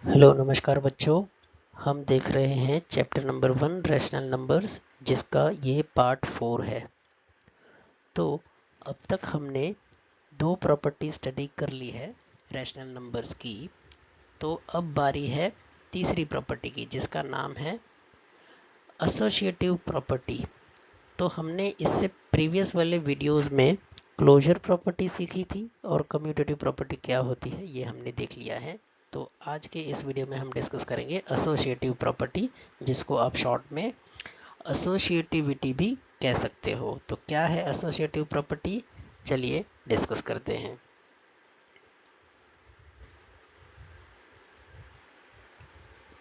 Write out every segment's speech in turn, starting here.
Hello नमस्कार बच्चों। हम देख रहे हैं चैप्टर नंबर 1 रैशनल नंबर्स, जिसका ये पार्ट 4 है। तो अब तक हमने दो प्रॉपर्टी स्टडी कर ली है रैशनल नंबर्स की। तो अब बारी है तीसरी प्रॉपर्टी की, जिसका नाम है एसोसिएटिव प्रॉपर्टी। तो हमने इससे प्रीवियस वाले वीडियोस में क्लोजर प्रॉपर्टी सीखी थी और कम्यूटेटिव प्रॉपर्टी क्या होती है ये हमने देख लिया है। तो आज के इस वीडियो में हम डिस्कस करेंगे एसोसिएटिव प्रॉपर्टी, जिसको आप शॉर्ट में एसोसिएटिविटी भी कह सकते हो। तो क्या है एसोसिएटिव प्रॉपर्टी, चलिए डिस्कस करते हैं।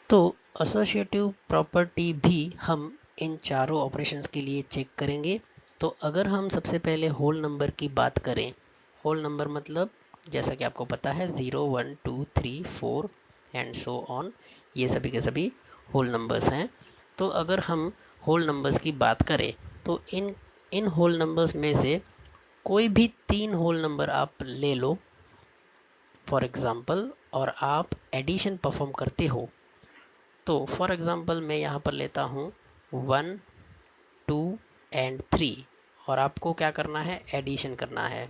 तो एसोसिएटिव प्रॉपर्टी भी हम इन चारों ऑपरेशंस के लिए चेक करेंगे। तो अगर हम सबसे पहले होल नंबर की बात करें, होल नंबर मतलब जैसा कि आपको पता है 0 1 2 3 4 एंड सो ऑन, ये सभी के सभी होल नंबर्स हैं। तो अगर हम होल नंबर्स की बात करें तो इन इन होल नंबर्स में से कोई भी तीन होल नंबर आप ले लो फॉर एग्ज़ाम्पल, और आप एडिशन परफॉर्म करते हो। तो फॉर एग्ज़ाम्पल मैं यहाँ पर लेता हूँ 1 2 एंड 3, और आपको क्या करना है, एडिशन करना है।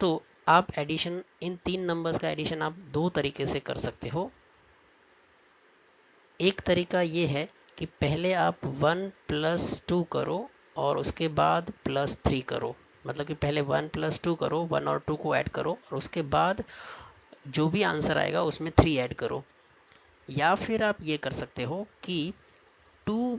तो आप एडिशन, इन तीन नंबर्स का एडिशन आप दो तरीके से कर सकते हो। एक तरीका ये है कि पहले आप 1 + 2 करो और उसके बाद +3 करो। मतलब कि पहले 1 + 2 करो, 1 और 2 को ऐड करो और उसके बाद जो भी आंसर आएगा उसमें 3 ऐड करो। या फिर आप ये कर सकते हो कि 2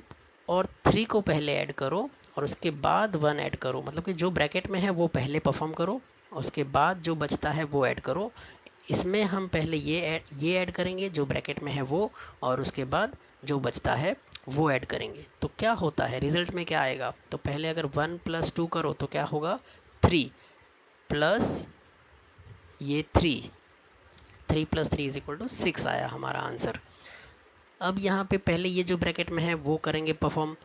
और 3 को पहले ऐड करो और उसके बाद 1 ऐड करो। मतलब कि जो ब्रैकेट में है वो पहले परफॉर्म करो, उसके बाद जो बचता है वो ऐड करो। इसमें हम पहले ये ऐड करेंगे जो ब्रैकेट में है वो, और उसके बाद जो बचता है वो ऐड करेंगे। तो क्या होता है, रिजल्ट में क्या आएगा, तो पहले अगर 1 + 2 करो तो क्या होगा, 3 प्लस ये 3, 3 + 3 = 6 आया हमारा आंसर। अब यहाँ पे पहले ये जो ब्रैकेट में है वो करेंगे परफॉर्म।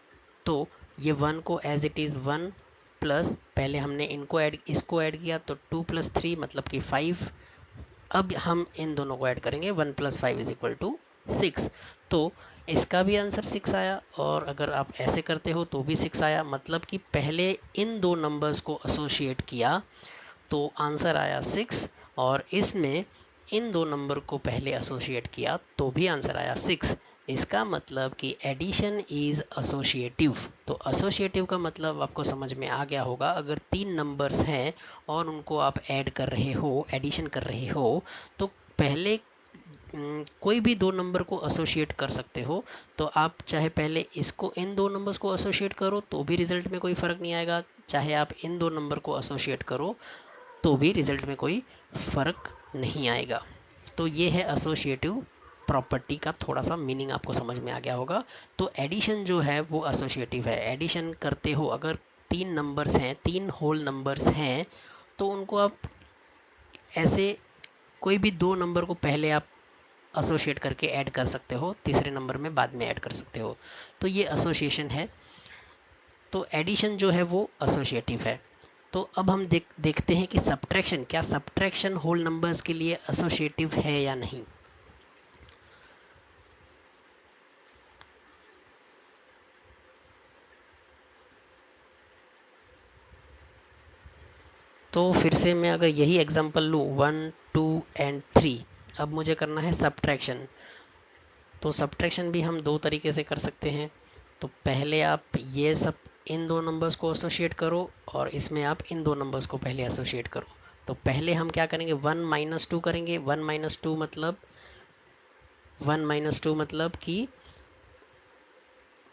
तो ये 1 को एज इट इज़ 1 प्लस, पहले हमने इसको ऐड किया तो 2 + 3 मतलब कि 5। अब हम इन दोनों को ऐड करेंगे, 1 + 5 = 6। तो इसका भी आंसर 6 आया, और अगर आप ऐसे करते हो तो भी 6 आया। मतलब कि पहले इन दो नंबर्स को एसोसिएट किया तो आंसर आया 6, और इसमें इन दो नंबर को पहले एसोसिएट किया तो भी आंसर आया 6। इसका मतलब कि एडिशन इज़ एसोसिएटिव। तो एसोसिएटिव का मतलब आपको समझ में आ गया होगा। अगर तीन नंबर्स हैं और उनको आप ऐड कर रहे हो, एडिशन कर रहे हो, तो पहले कोई भी दो नंबर को एसोसिएट कर सकते हो। तो आप चाहे पहले इसको, इन दो नंबर्स को एसोसिएट करो तो भी रिज़ल्ट में कोई फ़र्क नहीं आएगा, चाहे आप इन दो नंबर को एसोसिएट करो तो भी रिज़ल्ट में कोई फ़र्क नहीं आएगा। तो ये है एसोसिएटिव प्रॉपर्टी का थोड़ा सा मीनिंग आपको समझ में आ गया होगा। तो एडिशन जो है वो एसोसिएटिव है। एडिशन करते हो, अगर तीन नंबर्स हैं, तीन होल नंबर्स हैं, तो उनको आप ऐसे कोई भी दो नंबर को पहले आप एसोसिएट करके ऐड कर सकते हो, तीसरे नंबर में बाद में ऐड कर सकते हो। तो ये एसोसिएशन है। तो एडिशन जो है वो एसोसिएटिव है। तो अब हम देखते हैं कि सब्ट्रैक्शन, क्या सब्ट्रैक्शन होल नंबर्स के लिए एसोसिएटिव है या नहीं। तो फिर से मैं अगर यही एग्जांपल लूँ 1 2 एंड 3, अब मुझे करना है सब्ट्रैक्शन। तो सब्ट्रैक्शन भी हम दो तरीके से कर सकते हैं। तो पहले आप ये सब इन दो नंबर्स को एसोसिएट करो और इसमें आप इन दो नंबर्स को पहले एसोसिएट करो। तो पहले हम क्या करेंगे, 1 - 2 करेंगे। 1 - 2 मतलब 1 - 2 मतलब कि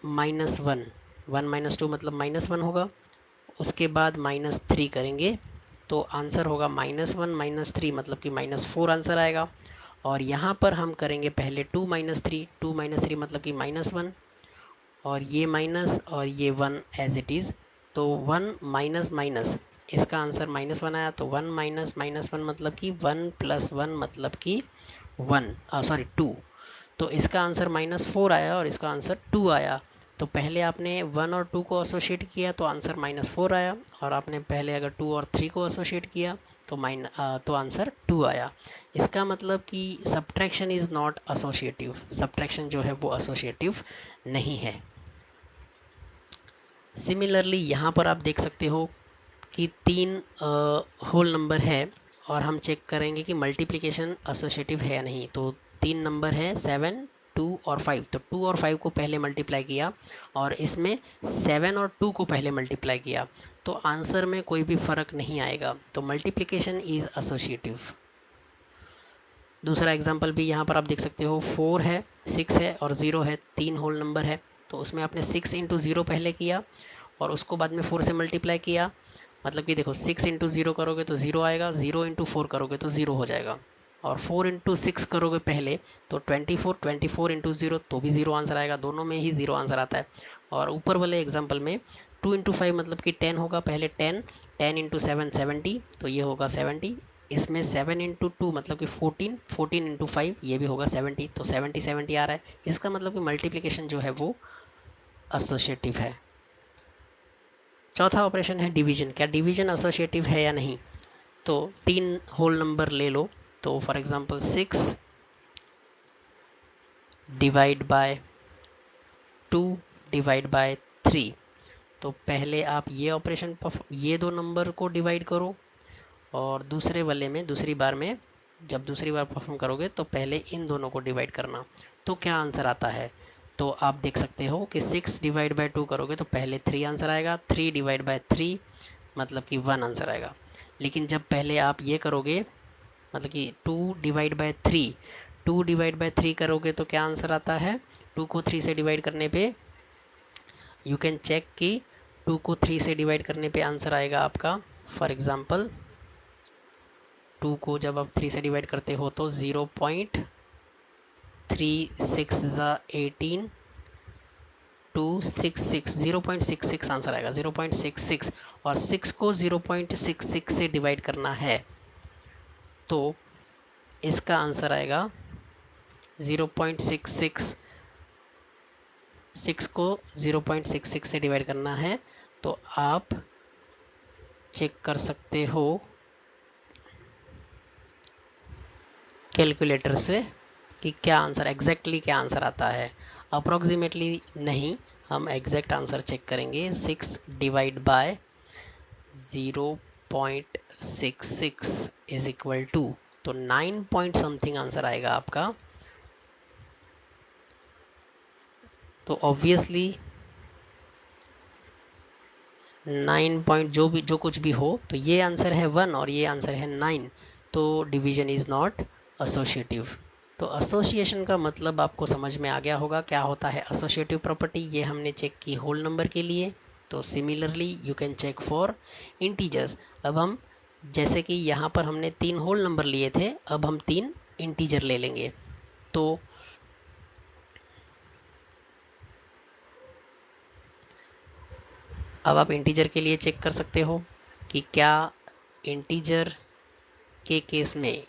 -1, 1 - 2 मतलब -1 होगा। उसके बाद -3 करेंगे तो आंसर होगा -1 - 3 मतलब कि -4 आंसर आएगा। और यहाँ पर हम करेंगे पहले 2 - 3, 2 - 3 मतलब कि -1, और ये माइनस और ये 1 एज इट इज़। तो 1 माइनस माइनस, इसका आंसर -1 आया। तो 1 माइनस -1 मतलब कि 1 + 1 मतलब कि 1, सॉरी 2। तो इसका आंसर -4 आया और इसका आंसर 2 आया। तो पहले आपने 1 और 2 को एसोसिएट किया तो आंसर -4 आया, और आपने पहले अगर 2 और 3 को एसोसिएट किया तो आंसर 2 आया। इसका मतलब कि subtraction is not associative, subtraction जो है वो एसोसिएटिव नहीं है। सिमिलरली यहाँ पर आप देख सकते हो कि 3 होल नंबर है और हम चेक करेंगे कि मल्टीप्लिकेशन एसोसिएटिव है या नहीं। तो 3 नंबर है 7, 2 और 5, तो 2 और 5 को पहले मल्टीप्लाई किया और इसमें 7 और 2 को पहले मल्टीप्लाई किया, तो आंसर में कोई भी फ़र्क नहीं आएगा। तो मल्टीप्लिकेशन इज़ एसोसिएटिव। दूसरा एग्जांपल भी यहाँ पर आप देख सकते हो, 4 है, 6 है और 0 है, 3 होल नंबर है। तो उसमें आपने 6 इंटू 0 पहले किया और उसको बाद में 4 से मल्टीप्लाई किया। मतलब कि देखो 6 इंटू 0 करोगे तो 0 आएगा, 0 इंटू 4 करोगे तो 0 हो जाएगा, और 4 इंटू 6 करोगे पहले तो 24, 24 इंटू 0 तो भी 0 आंसर आएगा, दोनों में ही 0 आंसर आता है। और ऊपर वाले एग्जाम्पल में 2 इंटू 5 मतलब कि 10 होगा, पहले 10, 10 इंटू 7 70, तो ये होगा 70। इसमें 7 इंटू 2 मतलब कि 14, 14 इंटू 5 ये भी होगा 70, तो 70 70 आ रहा है। इसका मतलब कि मल्टीप्लिकेशन जो है वो एसोसिएटिव है। चौथा ऑपरेशन है डिवीजन। क्या डिवीजन एसोसिएटिव है या नहीं? तो 3 होल नंबर ले लो, तो for example 6 divide bye 2 divide by 3, तो पहले आप ये ऑपरेशन ये दो नंबर को डिवाइड करो और दूसरे वाले में दूसरी बार में जब दूसरी बार परफॉर्म करोगे तो पहले इन दोनों को डिवाइड करना। तो क्या आंसर आता है? तो आप देख सकते हो कि 6 डिवाइड बाय 2 करोगे तो पहले 3 आंसर आएगा, 3 डिवाइड बाय 3 मतलब कि 1 आंसर आएगा। लेकिन जब पहले आप ये करोगे मतलब कि 2 डिवाइड बाय 3, 2 डिवाइड बाय 3 करोगे तो क्या आंसर आता है? 2 को 3 से डिवाइड करने पे यू कैन चेक कि 2 को 3 से डिवाइड करने पे आंसर आएगा आपका, फॉर एग्ज़ाम्पल 2 को जब आप 3 से डिवाइड करते हो तो 0.36 18 266, 0.66 आंसर आएगा, 0.66। और 6 को 0.66 से डिवाइड करना है तो इसका आंसर आएगा 0.66। 6 को 0.66 से डिवाइड करना है तो आप चेक कर सकते हो कैलकुलेटर से कि क्या आंसर एग्जैक्टली क्या आंसर आता है। अप्रॉक्सीमेटली नहीं, हम एग्जैक्ट आंसर चेक करेंगे। 6 divide by 0.66 is equal to, तो 9 पॉइंट समथिंग आंसर आएगा आपका। तो ऑब्वियसली 9 पॉइंट जो कुछ भी हो, तो ये आंसर है 1 और ये आंसर है 9, तो डिवीजन इज़ नॉट एसोसिएटिव। तो एसोसिएशन का मतलब आपको समझ में आ गया होगा क्या होता है एसोसिएटिव प्रॉपर्टी। ये हमने चेक की होल नंबर के लिए, तो similarly you can check for integers. अब हम जैसे कि यहाँ पर हमने 3 होल नंबर लिए थे, अब हम 3 इंटीजर ले लेंगे। तो अब आप इंटीजर के लिए चेक कर सकते हो कि क्या इंटीजर के केस में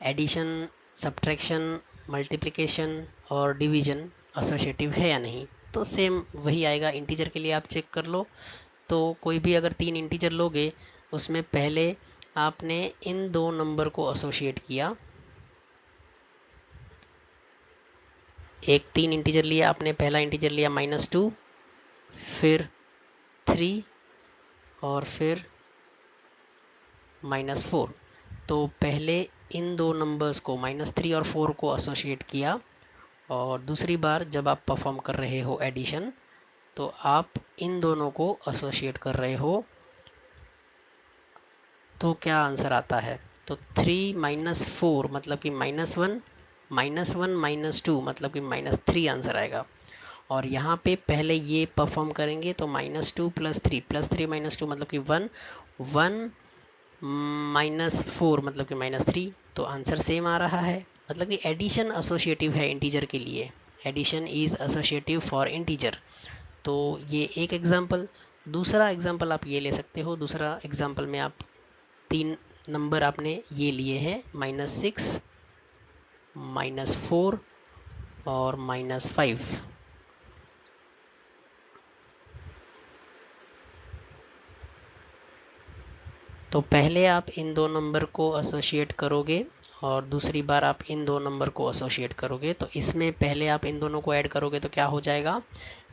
एडिशन, सब्ट्रैक्शन, मल्टीप्लिकेशन और डिवीजन एसोसिएटिव है या नहीं। तो सेम वही आएगा, इंटीजर के लिए आप चेक कर लो। तो कोई भी अगर 3 इंटीजर लोगे उसमें पहले आपने इन 2 नंबर को एसोसिएट किया। एक 3 इंटीजर लिया आपने, पहला इंटीजर लिया -2, फिर 3 और फिर -4। तो पहले इन 2 नंबर्स को -3 और 4 को एसोसिएट किया और दूसरी बार जब आप परफॉर्म कर रहे हो एडिशन तो आप इन दोनों को एसोसिएट कर रहे हो। तो क्या आंसर आता है? तो 3 - 4 मतलब कि -1, -1 -2 मतलब कि -3 आंसर आएगा। और यहाँ पे पहले ये परफॉर्म करेंगे तो -2 + 3 + 3 -2 मतलब कि 1, 1 -4 मतलब कि -3, तो आंसर सेम आ रहा है। मतलब कि एडिशन एसोसिएटिव है इंटीजर के लिए, addition is associative for integer. तो ये एक एग्जांपल। दूसरा एग्जांपल आप ये ले सकते हो। दूसरा एग्जांपल में आप 3 नंबर आपने ये लिए हैं, -6, -4 और -5। तो पहले आप इन दो नंबर को एसोसिएट करोगे और दूसरी बार आप इन दो नंबर को एसोसिएट करोगे। तो इसमें पहले आप इन दोनों को ऐड करोगे तो क्या हो जाएगा,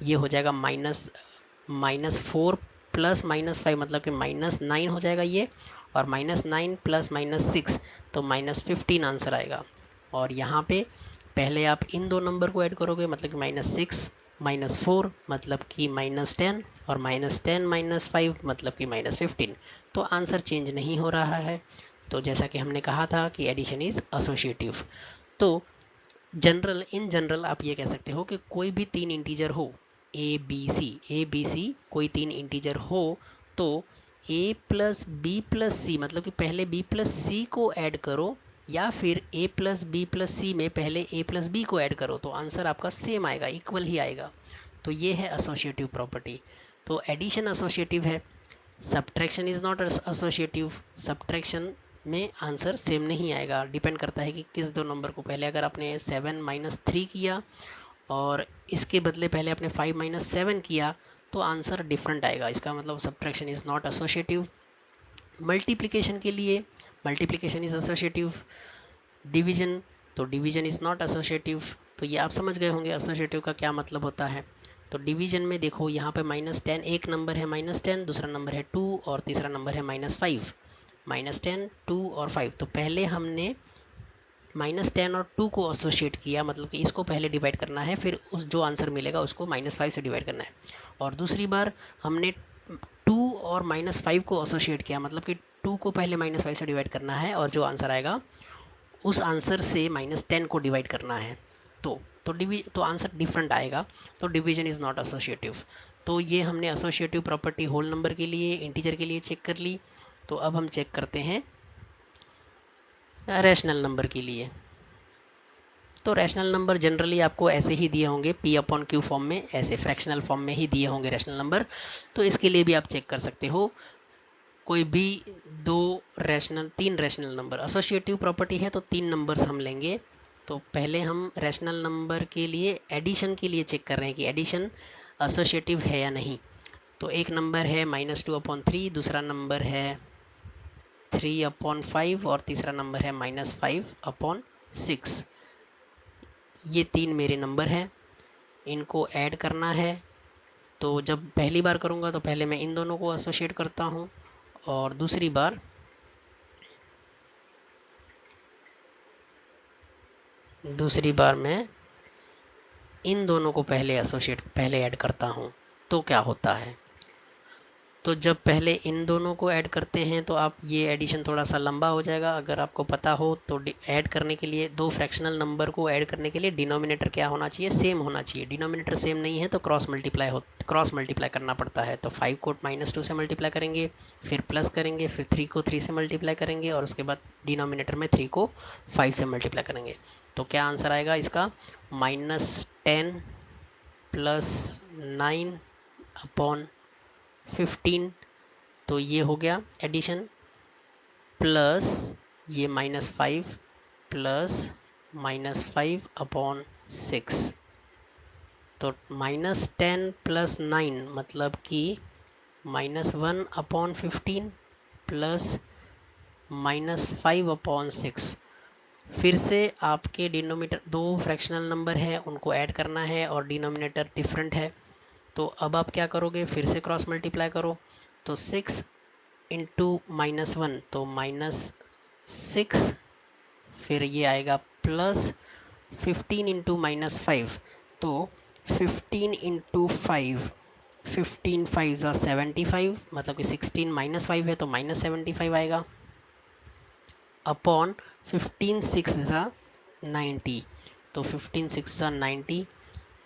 ये हो जाएगा -4 प्लस -5 मतलब कि -9 हो जाएगा ये, और -9 प्लस -6 तो -15 आंसर आएगा। और यहाँ पे पहले आप इन दो नंबर को ऐड करोगे मतलब कि -6 -4 मतलब कि -10 और -10 -5 मतलब कि -15। तो आंसर चेंज नहीं हो रहा है। तो जैसा कि हमने कहा था कि एडिशन इज़ एसोसिएटिव। तो इन जनरल आप ये कह सकते हो कि कोई भी तीन इंटीजर हो, ए बी सी कोई तीन इंटीजर हो तो ए प्लस बी प्लस सी मतलब कि पहले बी प्लस सी को ऐड करो या फिर ए प्लस बी प्लस सी में पहले ए प्लस बी को ऐड करो, तो आंसर आपका सेम आएगा, इक्वल ही आएगा। तो ये है एसोसिएटिव प्रॉपर्टी। तो एडिशन एसोसिएटिव है, subtraction is not associative. Subtraction में आंसर सेम नहीं आएगा, डिपेंड करता है कि किस दो नंबर को, पहले अगर आपने 7 - 3 किया और इसके बदले पहले आपने 5 - 7 किया तो आंसर डिफरेंट आएगा, इसका मतलब subtraction is not associative. Multiplication के लिए मल्टीप्लिकेशन इज़ एसोसिएटिव। डिवीजन, तो डिवीजन इज़ नॉट एसोसिएटिव। तो ये आप समझ गए होंगे एसोसिएटिव का क्या मतलब होता है। तो डिवीजन में देखो यहाँ पे -10 एक नंबर है -10, दूसरा नंबर है 2 और तीसरा नंबर है -5। -10, 2 और 5, तो पहले हमने -10 और 2 को एसोसिएट किया, मतलब कि इसको पहले डिवाइड करना है, फिर उस जो आंसर मिलेगा उसको -5 से डिवाइड करना है। और दूसरी बार हमने 2 और -5 को एसोसिएट किया, मतलब कि 2 को पहले -5 से डिवाइड करना है और जो आंसर आएगा उस आंसर से -10 को डिवाइड करना है। तो आंसर डिफरेंट आएगा। तो डिवीजन इज़ नॉट एसोसिएटिव। तो ये हमने एसोसिएटिव प्रॉपर्टी होल नंबर के लिए, इंटीजर के लिए चेक कर ली। तो अब हम चेक करते हैं रैशनल नंबर के लिए। तो रैशनल नंबर जनरली आपको ऐसे ही दिए होंगे, P/Q फॉर्म में, ऐसे फ्रैक्शनल फॉर्म में ही दिए होंगे रैशनल नंबर। तो इसके लिए भी आप चेक कर सकते हो, कोई भी तीन रैशनल नंबर, एसोसिएटिव प्रॉपर्टी है तो तीन नंबर्स हम लेंगे। तो पहले हम रैशनल नंबर के लिए एडिशन के लिए चेक कर रहे हैं कि एडिशन एसोसिएटिव है या नहीं। तो एक नंबर है -2/3, दूसरा नंबर है 3/5 और तीसरा नंबर है -5/6। ये तीन मेरे नंबर हैं, इनको ऐड करना है। तो जब पहली बार करूँगा तो पहले मैं इन दोनों को एसोसिएट करता हूँ और दूसरी बार मैं इन दोनों को पहले ऐड करता हूँ। तो क्या होता है, तो जब पहले इन दोनों को ऐड करते हैं तो आप ये एडिशन थोड़ा सा लंबा हो जाएगा। अगर आपको पता हो तो ऐड करने के लिए, दो फ्रैक्शनल नंबर को ऐड करने के लिए डिनोमिनेटर क्या होना चाहिए, सेम होना चाहिए। डिनोमिनेटर सेम नहीं है तो क्रॉस मल्टीप्लाई करना पड़ता है। तो 5 को -2 से मल्टीप्लाई करेंगे, फिर प्लस करेंगे, फिर 3 को 3 से मल्टीप्लाई करेंगे और उसके बाद डिनोमिनेटर में 3 को 5 से मल्टीप्लाई करेंगे। तो क्या आंसर आएगा इसका, -10 + 9/15। तो ये हो गया एडिशन, प्लस ये -5 प्लस -5/6। तो -10 + 9 मतलब कि -1/15 प्लस -5/6। फिर से आपके डिनोमिनेटर, दो फ्रैक्शनल नंबर है उनको ऐड करना है और डिनोमिनेटर डिफरेंट है। तो अब आप क्या करोगे, फिर से क्रॉस मल्टीप्लाई करो। तो 6 × -1 तो -6, फिर ये आएगा प्लस 15 × -5 तो 15 × 5, 15 5 ज़ा 75 मतलब कि 16 -5 है तो -75 आएगा, अपॉन 15 6 ज़ा 90 तो 15 6 ज़ा 90।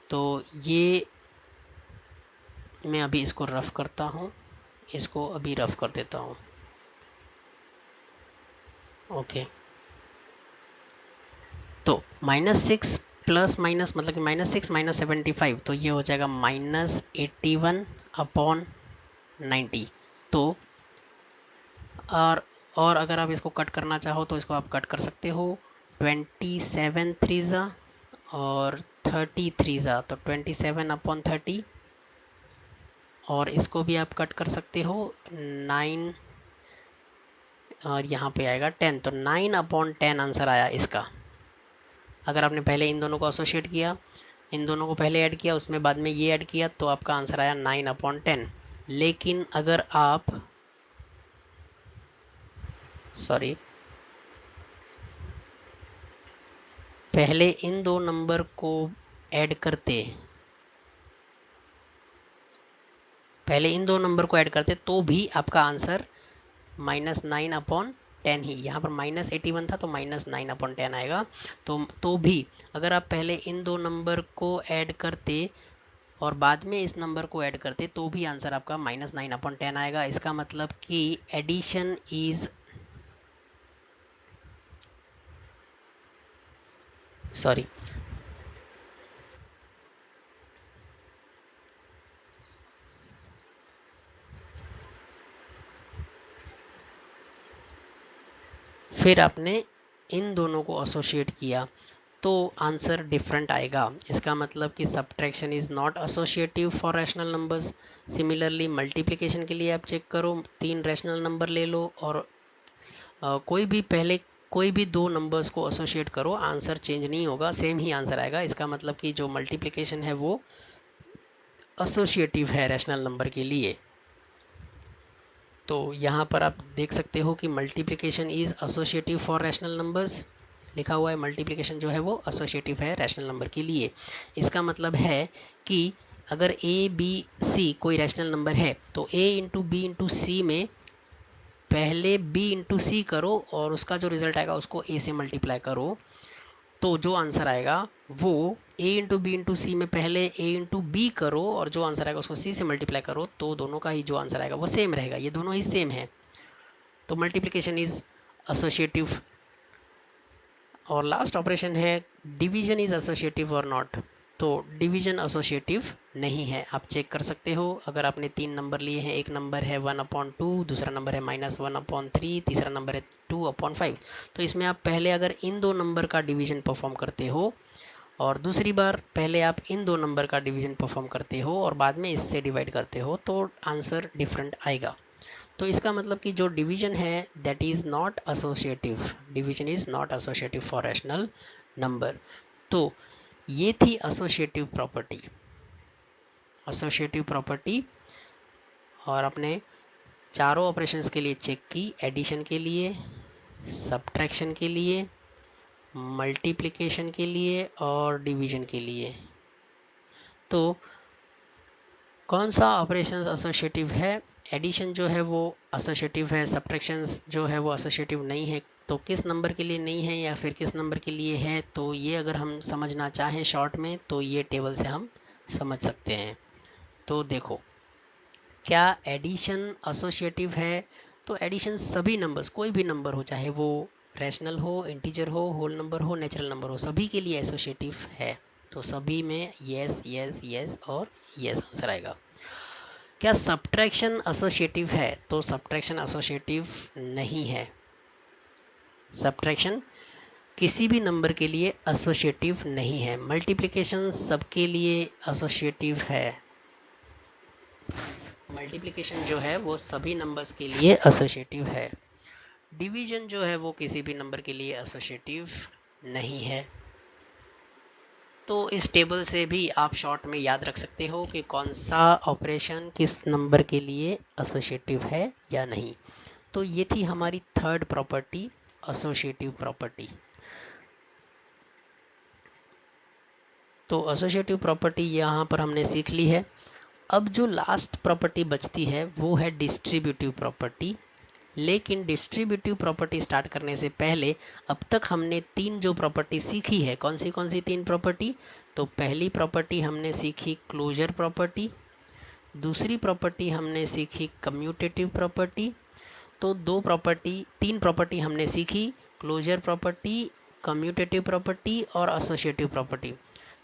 तो ये मैं अभी इसको रफ़ करता हूँ, इसको अभी रफ़ कर देता हूँ। ओके, तो -6 प्लस माइनस मतलब कि -6 - 75 तो ये हो जाएगा -81/90। तो और अगर आप इसको कट करना चाहो तो इसको आप कट कर सकते हो, 27 3 ज़ा और 33 ज़ा तो 27/30। और इसको भी आप कट कर सकते हो, 9 और यहाँ पे आएगा 10, तो 9/10 आंसर आया इसका। अगर आपने पहले इन दोनों को एसोसिएट किया, इन दोनों को पहले ऐड किया, उसमें बाद में ये ऐड किया, तो आपका आंसर आया 9/10। लेकिन अगर आप पहले इन दो नंबर को ऐड करते, तो भी आपका आंसर -9/10 ही, यहाँ पर -81 था तो -9/10 आएगा। तो भी अगर आप पहले इन दो नंबर को ऐड करते और बाद में इस नंबर को ऐड करते तो भी आंसर आपका -9/10 आएगा। इसका मतलब कि एडिशन इज फिर आपने इन दोनों को एसोसिएट किया तो आंसर डिफरेंट आएगा। इसका मतलब कि subtraction is not associative for rational numbers. Similarly multiplication के लिए आप चेक करो, 3 रैशनल नंबर ले लो और कोई भी दो नंबर्स को एसोसिएट करो, आंसर चेंज नहीं होगा, सेम ही आंसर आएगा। इसका मतलब कि जो मल्टीप्लिकेशन है वो एसोसिएटिव है रैशनल नंबर के लिए। तो यहाँ पर आप देख सकते हो कि multiplication is associative for rational numbers लिखा हुआ है। मल्टीप्लिकेशन जो है वो एसोसिएटिव है रैशनल नंबर के लिए। इसका मतलब है कि अगर a b c कोई रैशनल नंबर है तो a इंटू बी इंटू सी में पहले b इंटू सी करो और उसका जो रिज़ल्ट आएगा उसको a से मल्टीप्लाई करो, तो जो आंसर आएगा वो a इंटू बी इंटू सी में पहले a इंटू बी करो और जो आंसर आएगा उसको c से मल्टीप्लाई करो, तो दोनों का ही जो आंसर आएगा वो सेम रहेगा। ये दोनों ही सेम है, तो मल्टीप्लिकेशन इज़ एसोसिएटिव। और लास्ट ऑपरेशन है डिवीजन इज़ एसोसिएटिव और नॉट। तो डिवीजन एसोसिएटिव नहीं है, आप चेक कर सकते हो। अगर आपने 3 नंबर लिए हैं, एक नंबर है 1/2, दूसरा नंबर है -1/3, तीसरा नंबर है 2/5, तो इसमें आप पहले अगर इन दो नंबर का डिवीजन परफॉर्म करते हो और दूसरी बार पहले आप इन दो नंबर का डिवीजन परफॉर्म करते हो और बाद में इससे डिवाइड करते हो, तो आंसर डिफरेंट आएगा। तो इसका मतलब कि जो डिवीजन है that is not associative, division is not associative for rational number. तो ये थी एसोसिएटिव प्रॉपर्टी और अपने चारों ऑपरेशंस के लिए चेक की, एडिशन के लिए, सब्ट्रैक्शन के लिए, मल्टीप्लिकेशन के लिए और डिवीजन के लिए। तो कौन सा ऑपरेशंस एसोसिएटिव है? एडिशन जो है वो एसोसिएटिव है, सब्ट्रैक्शंस जो है वो एसोसिएटिव नहीं है। तो किस नंबर के लिए नहीं है या फिर किस नंबर के लिए है, तो ये अगर हम समझना चाहें शॉर्ट में तो ये टेबल से हम समझ सकते हैं। तो देखो, क्या एडिशन एसोसिएटिव है? तो एडिशन सभी नंबर्स, कोई भी नंबर हो, चाहे वो रैशनल हो, इंटीजर हो, होल नंबर हो, नेचुरल नंबर हो, सभी के लिए एसोसिएटिव है। तो सभी में यस यस यस और यस आंसर आएगा। क्या सब्ट्रैक्शन एसोसिएटिव है? तो सब्ट्रैक्शन एसोसिएटिव नहीं है। सब्ट्रैक्शन किसी भी नंबर के लिए एसोसिएटिव नहीं है। मल्टीप्लिकेशन सबके लिए एसोसिएटिव है। मल्टीप्लिकेशन जो है वो सभी नंबर्स के लिए एसोसिएटिव है। डिवीजन जो है वो किसी भी नंबर के लिए एसोसिएटिव नहीं है। तो इस टेबल से भी आप शॉर्ट में याद रख सकते हो कि कौन सा ऑपरेशन किस नंबर के लिए एसोसिएटिव है या नहीं। तो ये थी हमारी थर्ड प्रॉपर्टी, एसोसिएटिव प्रॉपर्टी। तो एसोसिएटिव प्रॉपर्टी यहाँ पर हमने सीख ली है। अब जो लास्ट प्रॉपर्टी बचती है वो है डिस्ट्रीब्यूटिव प्रॉपर्टी। लेकिन डिस्ट्रीब्यूटिव प्रॉपर्टी स्टार्ट करने से पहले अब तक हमने 3 जो प्रॉपर्टी सीखी है, कौन सी 3 प्रॉपर्टी? तो पहली प्रॉपर्टी हमने सीखी क्लोजर प्रॉपर्टी, दूसरी प्रॉपर्टी हमने सीखी कम्यूटेटिव प्रॉपर्टी। तो 3 प्रॉपर्टी हमने सीखी, क्लोजर प्रॉपर्टी, कम्यूटेटिव प्रॉपर्टी और एसोसिएटिव प्रॉपर्टी।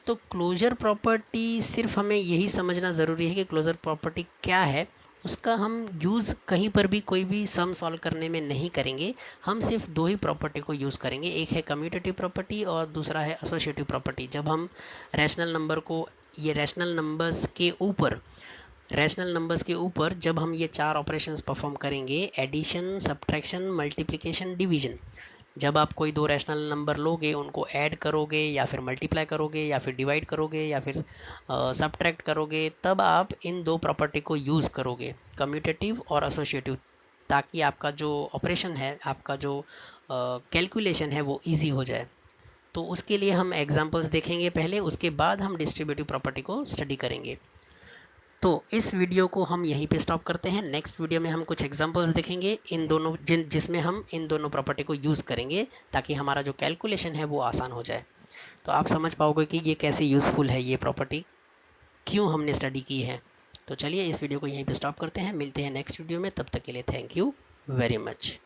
तो क्लोजर प्रॉपर्टी सिर्फ हमें यही समझना ज़रूरी है कि क्लोजर प्रॉपर्टी क्या है। उसका हम यूज़ कहीं पर भी कोई भी सम सॉल्व करने में नहीं करेंगे। हम सिर्फ 2 ही प्रॉपर्टी को यूज़ करेंगे, एक है कम्यूटेटिव प्रॉपर्टी और दूसरा है एसोसिएटिव प्रॉपर्टी। जब हम रैशनल नंबर को, ये रैशनल नंबर्स के ऊपर रैशनल नंबर्स के ऊपर जब हम ये 4 ऑपरेशंस परफॉर्म करेंगे, एडिशन, सब्ट्रैक्शन, मल्टीप्लिकेशन, डिवीजन, जब आप कोई दो रैशनल नंबर लोगे, उनको ऐड करोगे या फिर मल्टीप्लाई करोगे या फिर डिवाइड करोगे या फिर सब्ट्रैक्ट करोगे, तब आप इन दो प्रॉपर्टी को यूज़ करोगे, कम्यूटेटिव और एसोसिएटिव, ताकि आपका जो ऑपरेशन है, आपका जो कैलकुलेशन है वो इजी हो जाए। तो उसके लिए हम एग्जांपल्स देखेंगे पहले, उसके बाद हम डिस्ट्रीब्यूटिव प्रॉपर्टी को स्टडी करेंगे। तो इस वीडियो को हम यहीं पे स्टॉप करते हैं। नेक्स्ट वीडियो में हम कुछ एग्जांपल्स देखेंगे इन दोनों जिसमें हम इन दोनों प्रॉपर्टी को यूज़ करेंगे, ताकि हमारा जो कैलकुलेशन है वो आसान हो जाए। तो आप समझ पाओगे कि ये कैसे यूज़फुल है, ये प्रॉपर्टी क्यों हमने स्टडी की है। तो चलिए इस वीडियो को यहीं पे स्टॉप करते हैं, मिलते हैं नेक्स्ट वीडियो में। तब तक के लिए थैंक यू वेरी मच।